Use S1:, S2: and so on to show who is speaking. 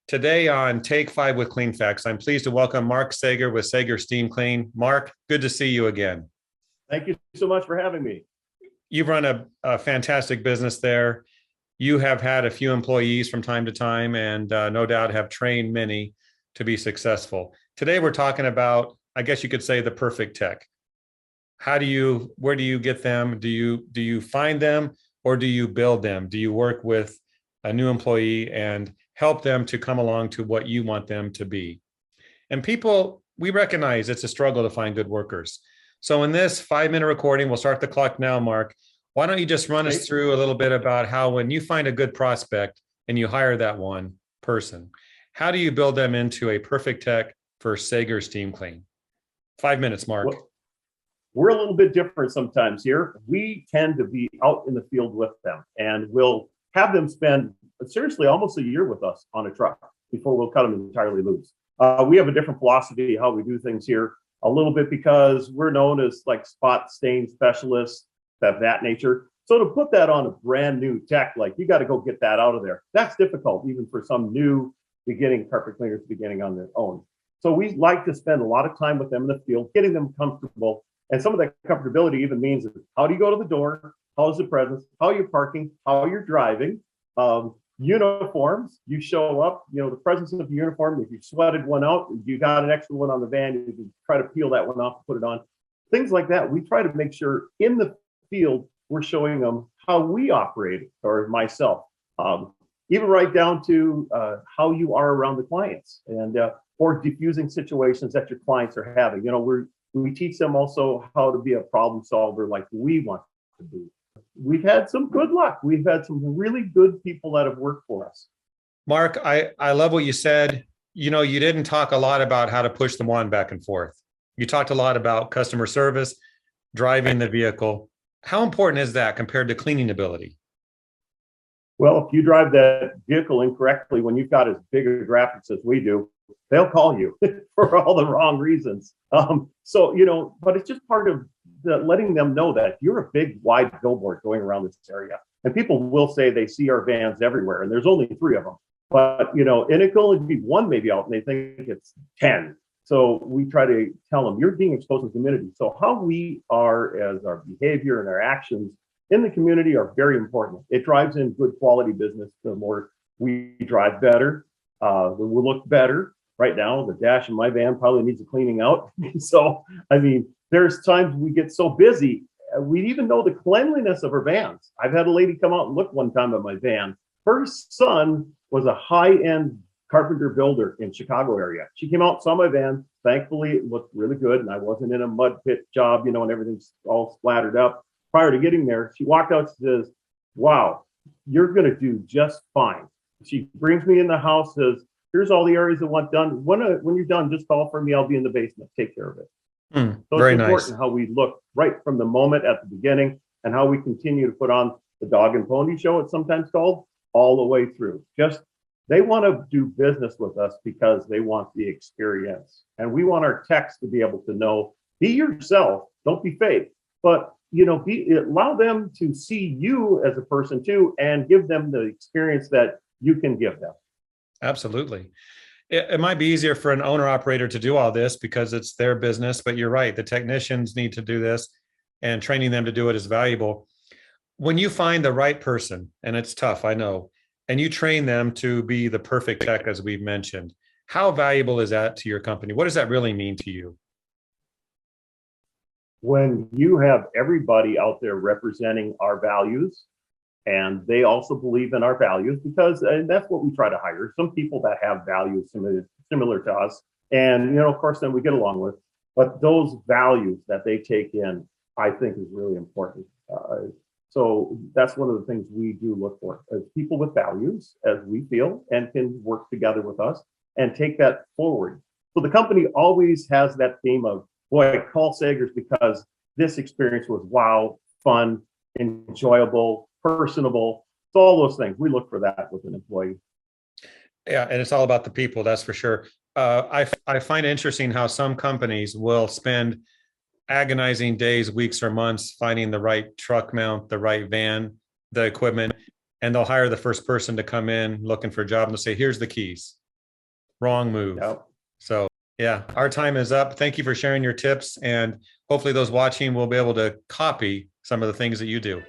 S1: Today on Take 5 with Cleanfax, I'm pleased to welcome Mark Saiger with Saiger Steam Clean. Mark, good to see you again.
S2: Thank you so much for having me.
S1: You've run a fantastic business there. You have had a few employees from time to time and no doubt have trained many to be successful. Today we're talking about, I guess you could say, the perfect tech. Where do you get them? Do you find them or do you build them? Do you work with a new employee and help them to come along to what you want them to be? And people, we recognize it's a struggle to find good workers. So in this 5-minute recording, we'll start the clock now, Mark. Why don't you just run us through a little bit about how when you find a good prospect and you hire that one person, how do you build them into a perfect tech for Saiger Steam Clean? 5 minutes, Mark.
S2: Well, we're a little bit different sometimes here. We tend to be out in the field with them, and we'll have them spend seriously almost a year with us on a truck before we'll cut them entirely loose. We have a different philosophy how we do things here, a little bit because we're known as like spot stain specialists, that nature. So to put that on a brand new tech, like you got to go get that out of there. That's difficult even for some new beginning carpet cleaners beginning on their own. So we like to spend a lot of time with them in the field, getting them comfortable. And some of that comfortability even means how do you go to the door? How's the presence? How are you parking? How you're driving? Uniforms, you show up, the presence of the uniform, if you sweated one out, you got an extra one on the van, you can try to peel that one off and put it on. Things like that. We try to make sure in the field, we're showing them how we operate, or myself, even right down to how you are around the clients and or diffusing situations that your clients are having. We teach them also how to be a problem solver like we want to be. We've had some good luck. We've had some really good people that have worked for us.
S1: Mark, I love what you said. You didn't talk a lot about how to push the wand back and forth. You talked a lot about customer service, driving the vehicle. How important is that compared to cleaning ability?
S2: Well, if you drive that vehicle incorrectly, when you've got as big a graphics as we do, they'll call you for all the wrong reasons. But it's just part of letting them know that you're a big, wide billboard going around this area. And people will say they see our vans everywhere, and there's only 3 of them. But, and it can only be one maybe out, and they think it's 10. So we try to tell them, you're being exposed to the community. So how we are as our behavior and our actions in the community are very important. It drives in good quality business. The more we drive better, we'll look better. Right now, the dash in my van probably needs a cleaning out. So, there's times we get so busy, we even know the cleanliness of our vans. I've had a lady come out and look one time at my van. Her son was a high-end carpenter builder in Chicago area. She came out, saw my van. Thankfully, it looked really good, and I wasn't in a mud pit job, and everything's all splattered up. Prior to getting there, she walked out and says, "Wow, you're going to do just fine." She brings me in the house, says, "Here's all the areas I want done. When you're done, just call for me. I'll be in the basement. Take care of it." So
S1: very
S2: it's important
S1: nice.
S2: how we look right from the moment at the beginning and how we continue to put on the dog and pony show, it's sometimes called, all the way through. Just they want to do business with us because they want the experience. And we want our techs to be able to know, be yourself, don't be fake, but allow them to see you as a person too, and give them the experience that you can give them.
S1: Absolutely. It might be easier for an owner operator to do all this because it's their business, but you're right. The technicians need to do this, and training them to do it is valuable. When you find the right person, and it's tough, I know, and you train them to be the perfect tech, as we've mentioned, how valuable is that to your company? What does that really mean to you?
S2: When you have everybody out there representing our values, and they also believe in our values, and that's what we try to hire, some people that have values similar to us, and of course then we get along with, but those values that they take in, I think, is really important. So that's one of the things we do look for, as people with values, as we feel, and can work together with us and take that forward. So the company always has that theme of, boy, call Saigers because this experience was wow, fun, enjoyable, personable. So all those things, we look for that with an employee.
S1: Yeah, and it's all about the people, that's for sure. I find it interesting how some companies will spend agonizing days, weeks, or months finding the right truck mount, the right van, the equipment, and they'll hire the first person to come in looking for a job and they'll say, "Here's the keys. wrong move.
S2: Yep.
S1: So yeah, our time is up. Thank you for sharing your tips, and hopefully those watching will be able to copy some of the things that you do.